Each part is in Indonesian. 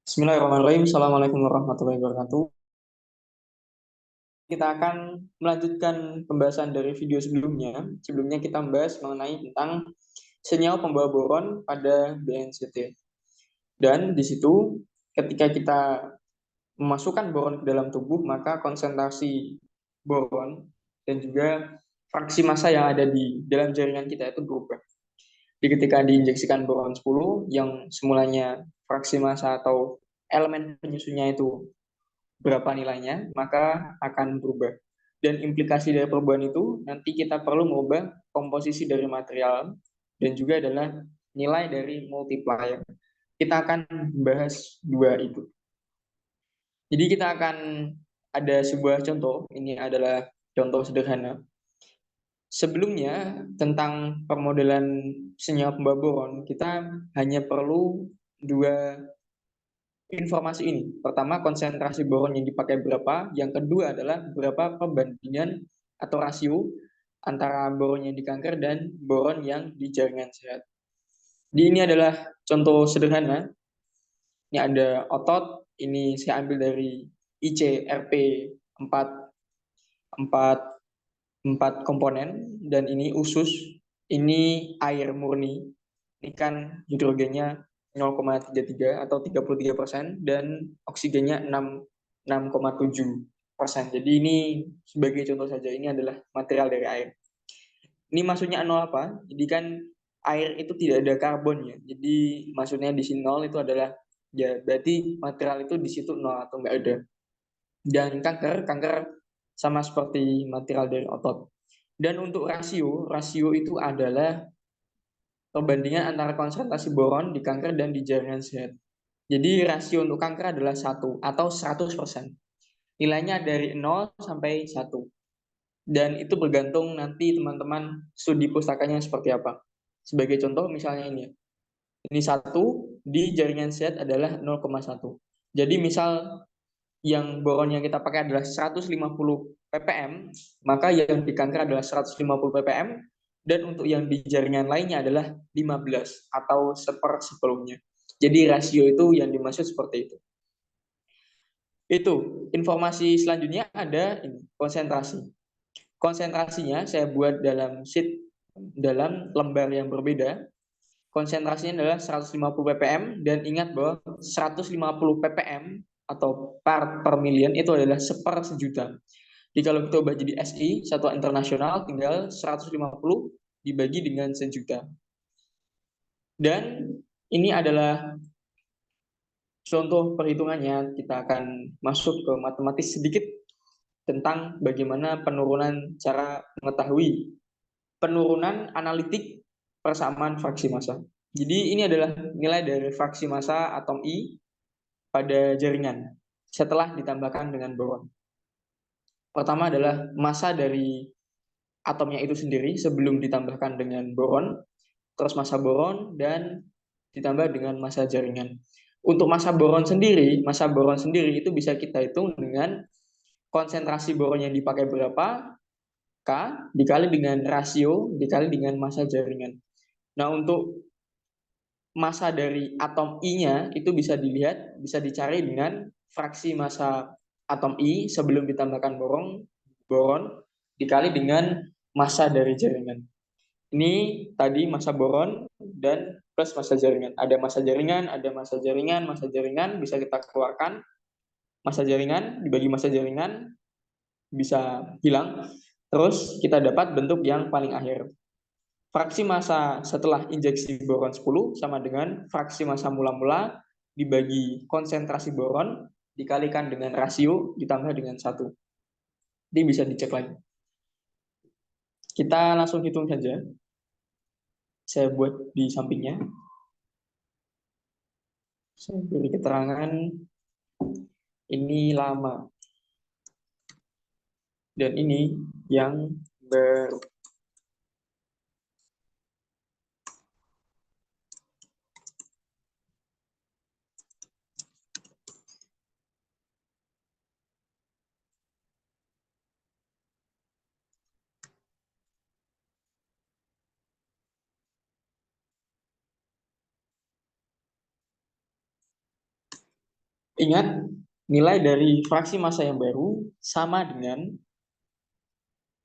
Bismillahirrahmanirrahim. Assalamualaikum warahmatullahi wabarakatuh. Kita akan melanjutkan pembahasan dari video sebelumnya. Sebelumnya kita membahas mengenai tentang senyawa pembawa boron pada BNCT. Dan di situ ketika kita memasukkan boron ke dalam tubuh, maka konsentrasi boron dan juga fraksi massa yang ada di dalam jaringan kita itu berubah. Jadi ketika diinjeksikan boron 10 yang semulanya fraksi massa atau elemen penyusunnya itu berapa nilainya, maka akan berubah. Dan implikasi dari perubahan itu nanti kita perlu mengubah komposisi dari material dan juga adalah nilai dari multiplier. Kita akan bahas dua itu. Jadi kita akan ada sebuah contoh, ini adalah contoh sederhana. Sebelumnya tentang permodelan senyawa pembawa boron, kita hanya perlu dua informasi ini. Pertama, konsentrasi boron yang dipakai berapa. Yang kedua adalah berapa perbandingan atau rasio antara boron yang di kanker dan boron yang di jaringan sehat. Jadi ini adalah contoh sederhana. Ini ada otot, ini saya ambil dari ICRP 4, 4, 4 komponen, dan ini usus, ini air murni. Ini kan hidrogennya 0,33 atau 33% dan oksigennya 6,7%. Jadi ini sebagai contoh saja, ini adalah material dari air. Ini maksudnya nol apa? Jadi kan air itu tidak ada karbonnya. Jadi maksudnya di sini nol itu adalah ya berarti material itu di situ nol atau enggak ada. Dan kanker sama seperti material dari otot. Dan untuk rasio itu adalah perbandingan antara konsentrasi boron di kanker dan di jaringan sehat. Jadi rasio untuk kanker adalah 1 atau 100%. Nilainya dari 0 sampai 1. Dan itu bergantung nanti teman-teman studi pustakanya seperti apa. Sebagai contoh misalnya ini. Ini 1 di jaringan sehat adalah 0,1. Jadi misal yang boron yang kita pakai adalah 150 ppm, maka yang di kanker adalah 150 ppm, dan untuk yang di jaringan lainnya adalah 15 atau seper-10-nya. Jadi rasio itu yang dimaksud seperti itu. Itu, informasi selanjutnya ada ini, konsentrasi. Konsentrasinya saya buat dalam sheet, dalam lembar yang berbeda. Konsentrasinya adalah 150 ppm, dan ingat bahwa 150 ppm atau part per million itu adalah seper sejuta. Jadi kalau kita ubah jadi SI, satuan internasional, tinggal 150 dibagi dengan sejuta. Dan ini adalah contoh perhitungannya. Kita akan masuk ke matematis sedikit tentang bagaimana penurunan cara mengetahui penurunan analitik persamaan fraksi massa. Jadi ini adalah nilai dari fraksi massa atom I pada jaringan setelah ditambahkan dengan boron. Pertama adalah massa dari atomnya itu sendiri sebelum ditambahkan dengan boron, terus massa boron, dan ditambah dengan massa jaringan. Untuk massa boron sendiri itu bisa kita hitung dengan konsentrasi boron yang dipakai berapa, K, dikali dengan rasio, dikali dengan massa jaringan. Nah, untuk massa dari atom I-nya itu bisa dilihat, bisa dicari dengan fraksi massa atom I sebelum ditambahkan boron dikali dengan massa dari jaringan. Ini tadi massa boron dan plus massa jaringan. Ada massa jaringan, ada massa jaringan, massa jaringan bisa kita keluarkan. Massa jaringan dibagi massa jaringan bisa hilang. Terus kita dapat bentuk yang paling akhir. Fraksi massa setelah injeksi boron 10 sama dengan fraksi massa mula-mula dibagi konsentrasi boron dikalikan dengan rasio ditambah dengan 1. Ini bisa dicek lagi. Kita langsung hitung saja. Saya buat di sampingnya. Saya beri keterangan ini lama. Dan ini yang baru. Ingat, nilai dari fraksi massa yang baru sama dengan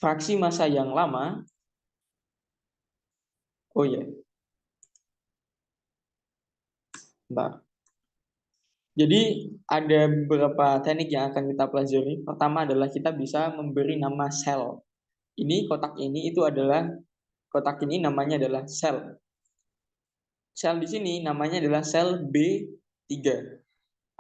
fraksi massa yang lama. Oh ya, bentar. Jadi ada beberapa teknik yang akan kita pelajari. Pertama adalah kita bisa memberi nama sel. Ini kotak ini itu adalah kotak ini namanya adalah sel. Sel di sini namanya adalah sel B3.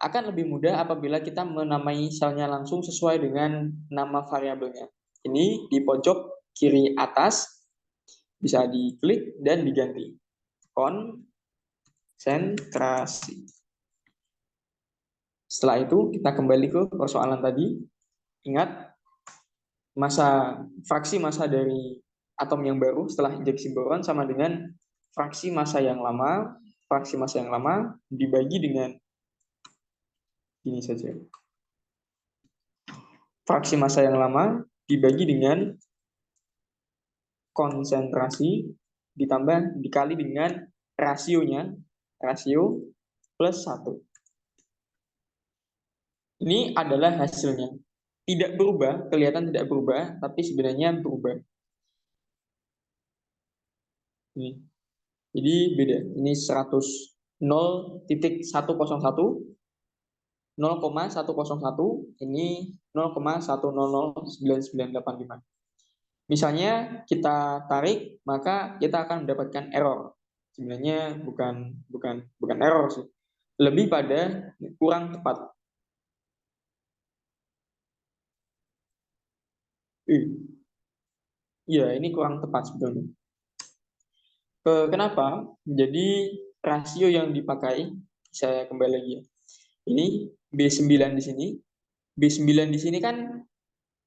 Akan lebih mudah apabila kita menamai selnya langsung sesuai dengan nama variabelnya. Ini di pojok kiri atas bisa diklik dan diganti. Konsentrasi. Setelah itu kita kembali ke persoalan tadi. Ingat, fraksi massa dari atom yang baru setelah injeksi boron sama dengan fraksi massa yang lama. Fraksi massa yang lama dibagi dengan ini saja. Fraksi massa yang lama dibagi dengan konsentrasi ditambah dikali dengan rasionya, rasio plus 1. Ini adalah hasilnya. Tidak berubah, kelihatan tidak berubah, tapi sebenarnya berubah. Ini. Jadi beda. Ini 0,101, ini 0,1009985. Misalnya kita tarik, maka kita akan mendapatkan error. Sebenarnya bukan error sih. Lebih pada kurang tepat. Iya, ini kurang tepat sebetulnya. Kenapa? Jadi rasio yang dipakai, saya kembali lagi ya. Ini B9 di sini. B9 di sini kan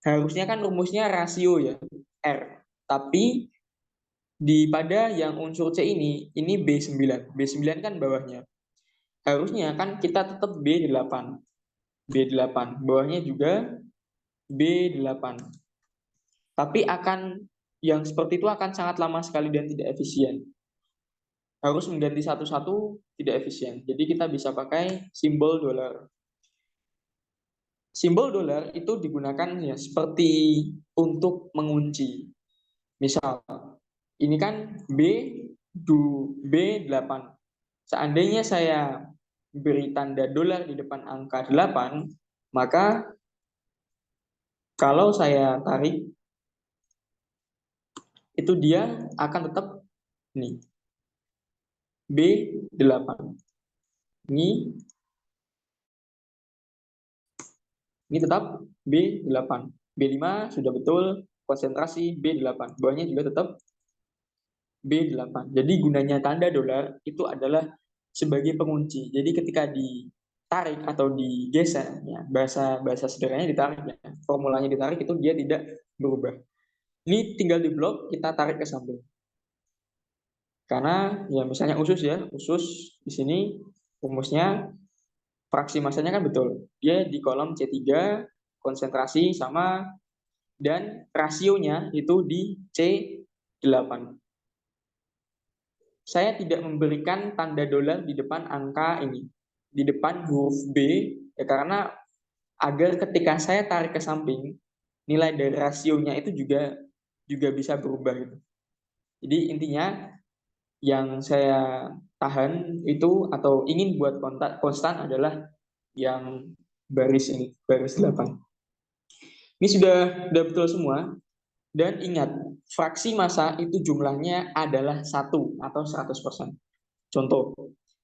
harusnya kan rumusnya rasio ya, R. Tapi pada yang unsur C ini B9. B9 kan bawahnya. Harusnya kan kita tetap B8. B8. Bawahnya juga B8. Tapi yang seperti itu akan sangat lama sekali dan tidak efisien. Harus mengganti satu-satu tidak efisien. Jadi kita bisa pakai simbol dolar. Simbol dolar itu digunakan ya seperti untuk mengunci. Misal, ini kan B8. Seandainya saya beri tanda dolar di depan angka 8, maka kalau saya tarik, itu dia akan tetap nih, B8. Ini tetap B8. B5 sudah betul, konsentrasi B8. Bawahnya juga tetap B8. Jadi gunanya tanda dolar itu adalah sebagai pengunci. Jadi ketika ditarik atau digeser, ya, bahasa sederhananya ditarik, ya, formulanya ditarik itu dia tidak berubah. Ini tinggal di blok, kita tarik ke samping. Karena ya misalnya usus di sini rumusnya fraksi massanya kan betul. Dia di kolom C3, konsentrasi sama, dan rasionya itu di C8. Saya tidak memberikan tanda dolar di depan angka ini, di depan huruf B, ya karena agar ketika saya tarik ke samping, nilai dari rasionya itu juga bisa berubah gitu. Jadi intinya yang saya tahan itu atau ingin buat konstan adalah yang baris ini, baris 8. Ini sudah betul semua. Dan ingat, fraksi massa itu jumlahnya adalah 1 atau 100%. Contoh,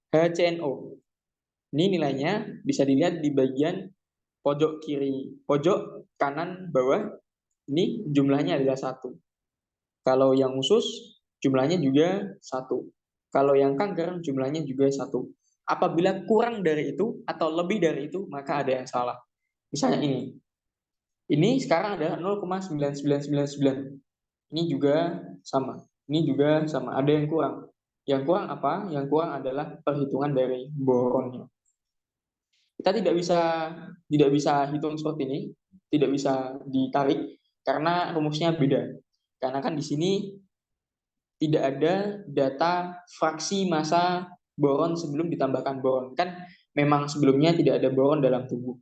HCNO. Ini nilainya bisa dilihat di bagian pojok kiri, pojok kanan bawah. Ini jumlahnya adalah 1. Kalau yang usus, jumlahnya juga 1. Kalau yang kanker, jumlahnya juga 1. Apabila kurang dari itu atau lebih dari itu, maka ada yang salah. Misalnya ini. Ini sekarang adalah 0,9999. Ini juga sama. Ini juga sama. Ada yang kurang. Yang kurang apa? Yang kurang adalah perhitungan dari boronnya. Kita tidak bisa hitung seperti ini, tidak bisa ditarik karena rumusnya beda. Karena kan di sini tidak ada data fraksi massa boron sebelum ditambahkan boron. Kan memang sebelumnya tidak ada boron dalam tubuh.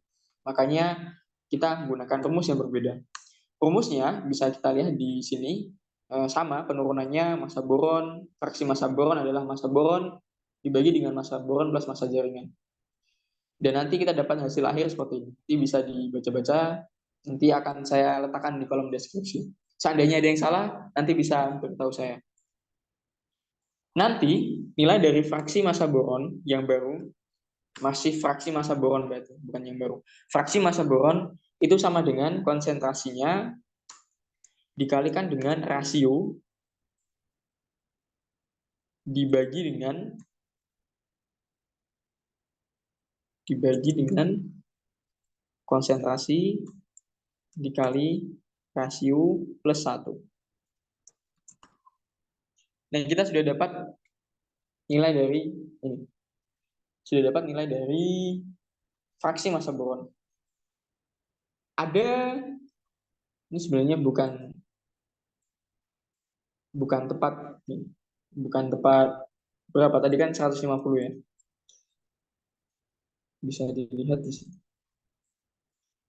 Makanya kita menggunakan rumus yang berbeda. Rumusnya bisa kita lihat di sini, sama penurunannya. Massa boron, fraksi massa boron adalah massa boron dibagi dengan massa boron plus massa jaringan. Dan nanti kita dapat hasil akhir seperti ini. Nanti bisa dibaca-baca, nanti akan saya letakkan di kolom deskripsi. Seandainya ada yang salah, nanti bisa beritahu saya. Nanti nilai dari fraksi massa boron yang baru, masih fraksi massa boron berarti, bukan yang baru. Fraksi massa boron itu sama dengan konsentrasinya dikalikan dengan rasio dibagi dengan konsentrasi dikali rasio plus 1. Dan kita sudah dapat nilai dari ini. Sudah dapat nilai dari fraksi massa boron. Ada, ini sebenarnya bukan tepat, bukan tepat berapa tadi kan 150 ya. Bisa dilihat di sini.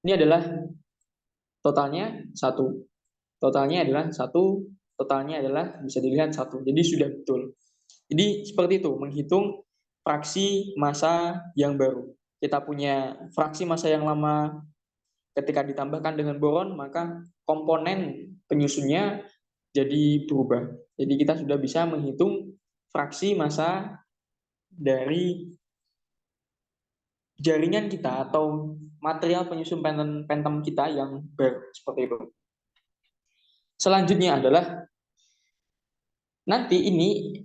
Ini adalah totalnya 1. Totalnya adalah 1, totalnya adalah bisa dilihat 1. Jadi sudah betul. Jadi seperti itu menghitung fraksi massa yang baru. Kita punya fraksi massa yang lama, ketika ditambahkan dengan boron maka komponen penyusunnya jadi berubah. Jadi kita sudah bisa menghitung fraksi massa dari jaringan kita atau material penyusun pentem kita yang baru, seperti itu. Selanjutnya adalah nanti ini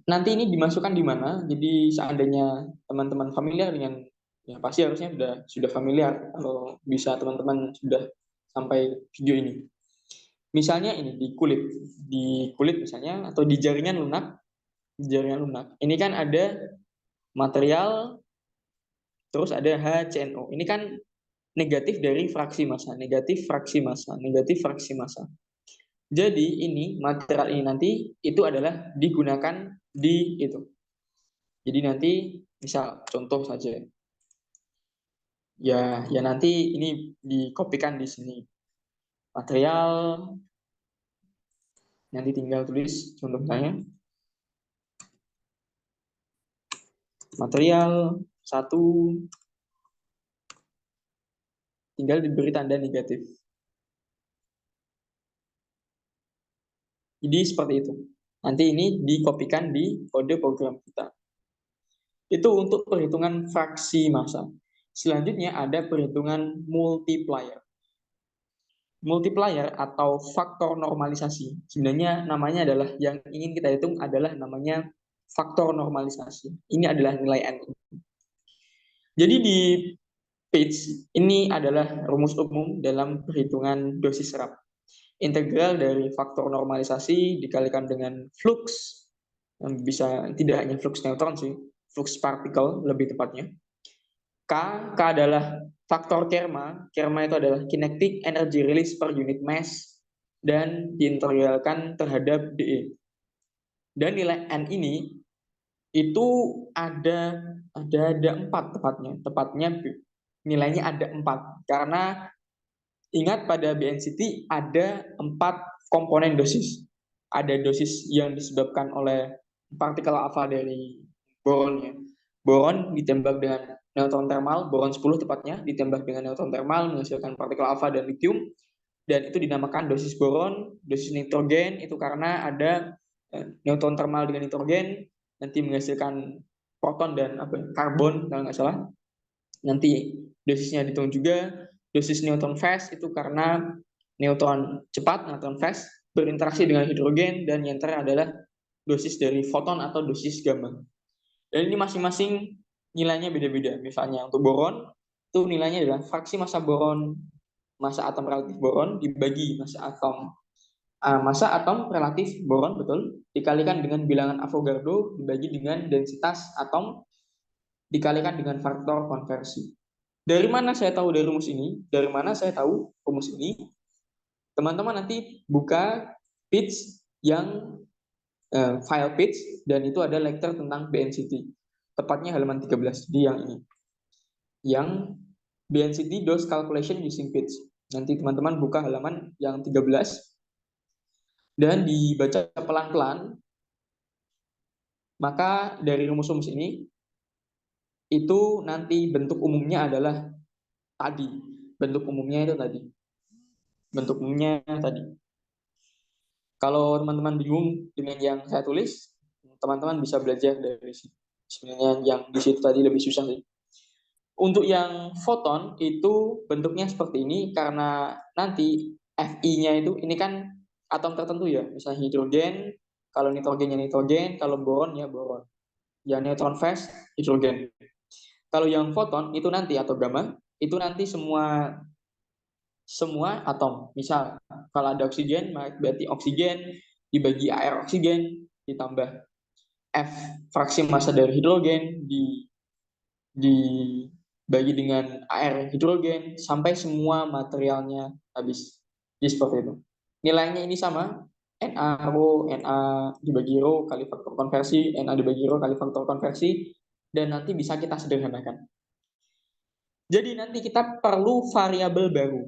dimasukkan di mana. Jadi seandainya teman-teman familiar dengan, ya pasti harusnya sudah familiar kalau bisa teman-teman sudah sampai video ini. Misalnya ini di kulit misalnya, atau di jaringan lunak. Ini kan ada material, terus ada HCNO. Ini kan negatif dari fraksi massa, negatif fraksi massa. Jadi ini material ini nanti itu adalah digunakan di itu. Jadi nanti misal contoh saja. Ya nanti ini dikopikan di sini. Material, nanti tinggal tulis contohnya. Material 1, tinggal diberi tanda negatif. Jadi seperti itu. Nanti ini dikopikan di kode program kita. Itu untuk perhitungan fraksi massa. Selanjutnya ada perhitungan multiplier. Multiplier atau faktor normalisasi. Sebenarnya namanya adalah, yang ingin kita hitung adalah namanya faktor normalisasi. Ini adalah nilai N. Jadi di page ini adalah rumus umum dalam perhitungan dosis serap. Integral dari faktor normalisasi dikalikan dengan flux, yang bisa tidak hanya flux neutron sih, flux partikel lebih tepatnya. K adalah faktor Kerma itu adalah kinetic energy release per unit mass, dan diintegralkan terhadap dE. Dan nilai N ini itu ada 4 tepatnya nilainya ada 4, karena ingat pada BNCT ada 4 komponen dosis. Ada dosis yang disebabkan oleh partikel alfa dari boronnya. Boron ditembak dengan neutron thermal, boron 10 tepatnya, ditembak dengan neutron thermal menghasilkan partikel alfa dan lithium, dan itu dinamakan dosis boron. Dosis nitrogen itu karena ada neutron thermal dengan nitrogen, nanti menghasilkan proton dan karbon kalau nggak salah. Nanti dosisnya dihitung juga. Dosis neutron fast itu karena neutron cepat, neutron fast, berinteraksi dengan hidrogen, dan yang terakhir adalah dosis dari foton atau dosis gamma. Dan ini masing-masing nilainya beda-beda. Misalnya untuk boron, itu nilainya adalah fraksi massa boron, massa atom relatif boron dibagi massa atom relatif boron, betul, dikalikan dengan bilangan Avogadro dibagi dengan densitas atom dikalikan dengan faktor konversi. Dari mana saya tahu dari rumus ini? Dari mana saya tahu rumus ini? Teman-teman nanti buka page yang file page, dan itu ada lecture tentang BNCT. Tepatnya halaman 13 di yang ini. yang density dose calculation using pitch. Nanti teman-teman buka halaman yang 13 dan dibaca pelan-pelan. Maka dari rumus-rumus ini itu nanti bentuk umumnya adalah tadi. Bentuk umumnya itu tadi. Bentuk umumnya tadi. Kalau teman-teman bingung dengan yang saya tulis, teman-teman bisa belajar dari sini. Sebenarnya yang di situ tadi lebih susah sih. Untuk yang foton itu bentuknya seperti ini karena nanti Fi-nya itu ini kan atom tertentu ya, misalnya hidrogen, kalau nitrogennya nitrogen, kalau boron ya boron. Ya neutron fast hidrogen. Kalau yang foton itu nanti atau gamma itu nanti semua atom. Misal kalau ada oksigen, berarti oksigen dibagi air oksigen ditambah F fraksi massa dari hidrogen dibagi dengan air hidrogen sampai semua materialnya habis. Jadi seperti itu. Nilainya ini sama, Na rho, Na dibagi rho kali faktor konversi, Na dibagi rho kali faktor konversi, dan nanti bisa kita sederhanakan. Jadi nanti kita perlu variabel baru.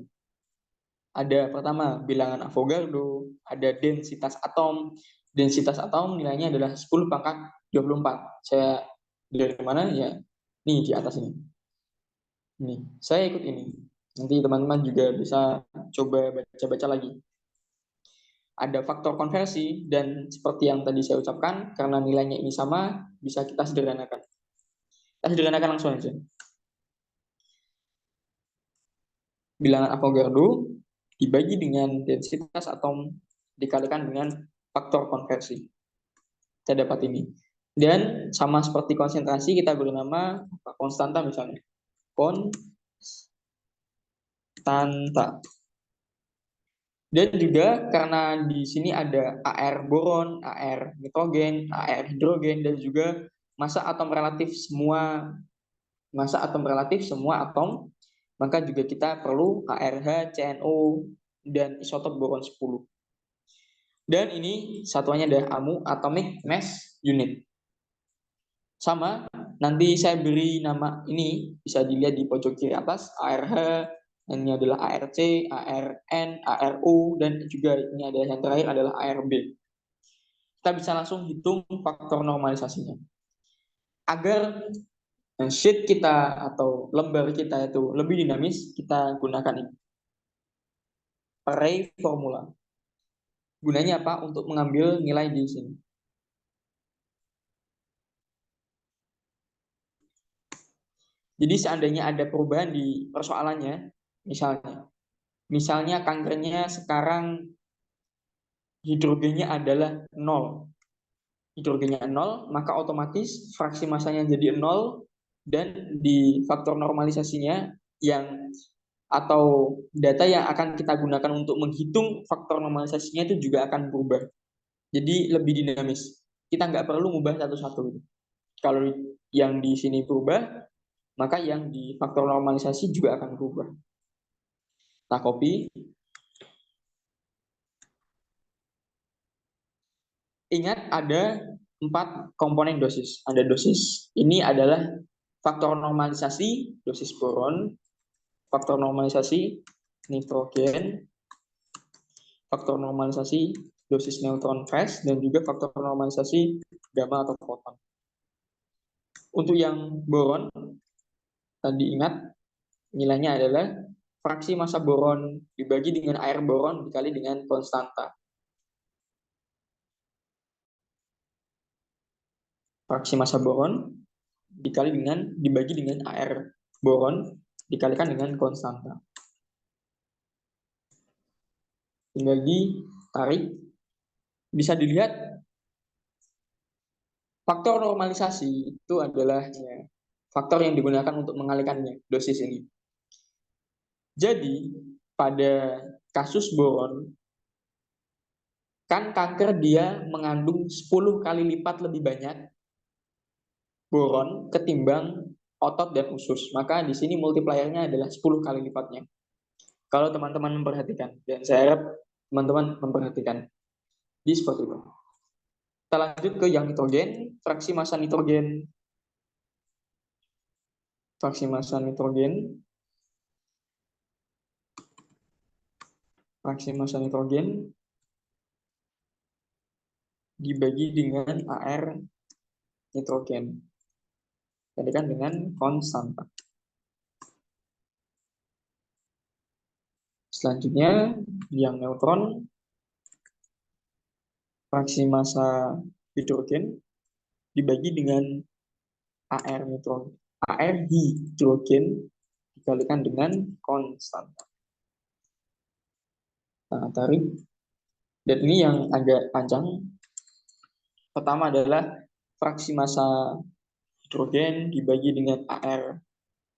Ada pertama bilangan Avogadro, ada densitas atom. Densitas atom nilainya adalah 10 pangkat 24. Saya dari mana ya? Nih di atas ini. Nih, saya ikut ini. Nanti teman-teman juga bisa coba baca-baca lagi. Ada faktor konversi dan seperti yang tadi saya ucapkan, karena nilainya ini sama, bisa kita sederhanakan. Kita sederhanakan langsung aja. Bilangan Avogadro dibagi dengan densitas atom dikalikan dengan faktor konversi. Kita dapat ini. Dan sama seperti konsentrasi, kita beri nama konstanta misalnya. Konstanta. Dan juga karena di sini ada AR boron, AR nitrogen, AR hidrogen, dan juga massa atom relatif semua atom, maka juga kita perlu ARH, CNO, dan isotop boron 10. Dan ini satuannya adalah AMU, Atomic Mass Unit. Sama, nanti saya beri nama ini, bisa dilihat di pojok kiri atas, ARH, ini adalah ARC, ARN, ARU, dan juga ini adalah yang terakhir adalah ARB. Kita bisa langsung hitung faktor normalisasinya. Agar sheet kita atau lembar kita itu lebih dinamis, kita gunakan ini. Array formula. Gunanya apa? Untuk mengambil nilai di sini. Jadi seandainya ada perubahan di persoalannya, misalnya kankernya sekarang hidrogennya adalah 0. Hidrogennya 0, maka otomatis fraksi massanya jadi 0 dan di faktor normalisasinya yang atau data yang akan kita gunakan untuk menghitung faktor normalisasinya itu juga akan berubah. Jadi lebih dinamis. Kita nggak perlu mengubah satu-satu. Kalau yang di sini berubah, maka yang di faktor normalisasi juga akan berubah. Kita copy. Ingat ada 4 komponen dosis. Ada dosis, ini adalah faktor normalisasi dosis boron, faktor normalisasi nitrogen, faktor normalisasi dosis neutron fast, dan juga faktor normalisasi gamma atau foton. Untuk yang boron, tadi ingat nilainya adalah fraksi massa boron dibagi dengan air boron dikali dengan konstanta. Fraksi massa boron dibagi dengan air boron dikalikan dengan konstanta. Tinggal ditarik. Bisa dilihat faktor normalisasi itu adalah faktor yang digunakan untuk mengalihkannya dosis ini. Jadi pada kasus boron kan kanker dia mengandung 10 kali lipat lebih banyak boron ketimbang otot dan usus. Maka di sini multipliernya adalah 10 kali lipatnya. Kalau teman-teman memperhatikan, dan saya harap teman-teman memperhatikan. Di seperti itu. Kita lanjut ke yang nitrogen, fraksi massa nitrogen fraksi massa nitrogen, dibagi dengan AR nitrogen. Tadi kan dengan konstanta. Selanjutnya, yang neutron, fraksi massa hidrogen dibagi dengan AR hidrogen dikalikan dengan konstanta. Nah, tarik. Dan ini yang agak panjang. Pertama adalah fraksi massa hidrogen dibagi dengan AR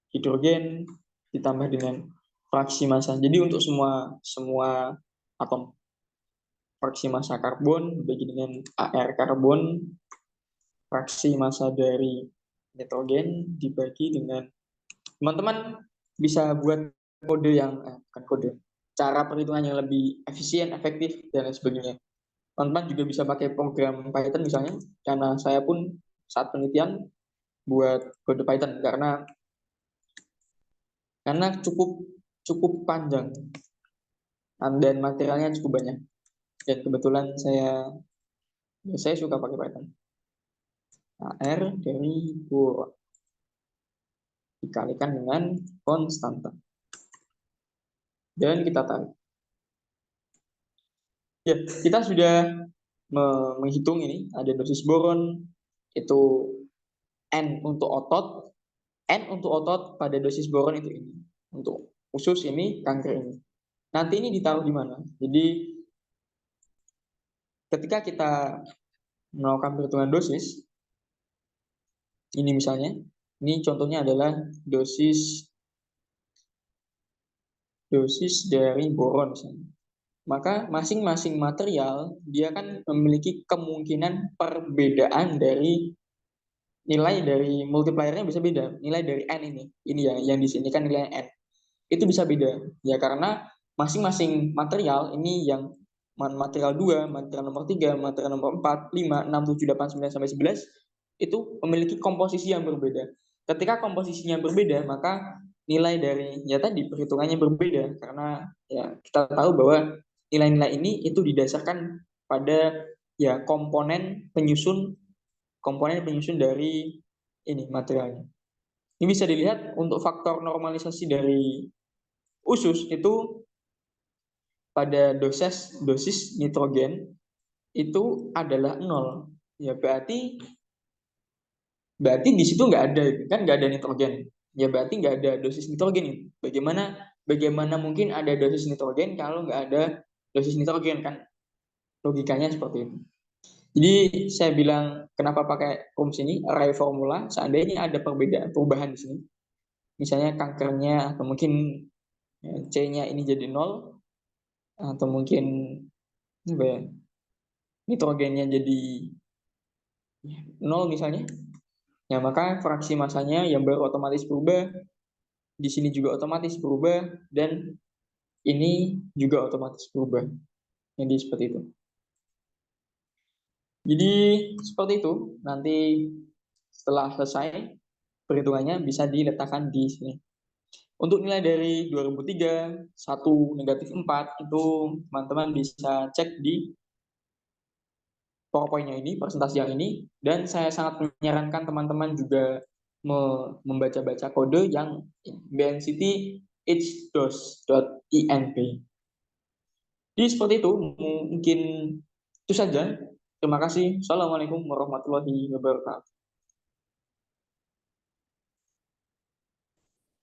hidrogen ditambah dengan fraksi massa. Jadi untuk semua atom, fraksi massa karbon dibagi dengan AR karbon, fraksi massa dari nitrogen dibagi dengan, teman-teman bisa buat kode yang bukan kode, cara perhitungan yang lebih efisien, efektif, dan lain sebagainya. Teman-teman juga bisa pakai program Python misalnya, karena saya pun saat penelitian buat kode Python karena cukup panjang dan materialnya cukup banyak. Dan kebetulan saya suka pakai Python. AR dari boron dikalikan dengan konstanta. Dan kita tarik. Ya, kita sudah menghitung ini, ada dosis boron, itu N untuk otot pada dosis boron itu ini. Untuk usus ini, kanker ini. Nanti ini ditaruh di mana? Jadi ketika kita melakukan perhitungan dosis, ini misalnya, ini contohnya adalah dosis dari boron misalnya. Maka masing-masing material dia kan memiliki kemungkinan perbedaan dari nilai dari multipliernya bisa beda. Nilai dari N ini ya, yang di sini kan nilai N. Itu bisa beda. Ya karena masing-masing material ini yang material 2, material nomor 3, material nomor 4, 5, 6, 7, 8, 9 sampai 11 itu memiliki komposisi yang berbeda. Ketika komposisinya berbeda, maka nilai dari ya tadi perhitungannya berbeda karena ya kita tahu bahwa nilai-nilai ini itu didasarkan pada ya komponen penyusun dari ini materialnya. Ini bisa dilihat untuk faktor normalisasi dari usus itu pada dosis nitrogen itu adalah 0. Ya berarti di situ nggak ada nitrogen. Ya berarti nggak ada dosis nitrogen. Bagaimana mungkin ada dosis nitrogen kalau nggak ada dosis nitrogen kan? Logikanya seperti itu. Jadi saya bilang kenapa pakai rumus ini, array formula, seandainya ada perubahan di sini. Misalnya kankernya atau mungkin C-nya ini jadi 0 atau mungkin nitrogennya jadi 0 misalnya. Ya, maka fraksi massanya yang baru otomatis berubah, di sini juga otomatis berubah, dan ini juga otomatis berubah. Jadi seperti itu. Jadi seperti itu. Nanti setelah selesai perhitungannya bisa diletakkan di sini. Untuk nilai dari 2003, 1, -4 itu teman-teman bisa cek di PowerPoint-nya ini, presentasi yang ini, dan saya sangat menyarankan teman-teman juga membaca-baca kode yang BNCT hdos.inp. Jadi seperti itu, mungkin itu saja. Terima kasih. Assalamualaikum warahmatullahi wabarakatuh.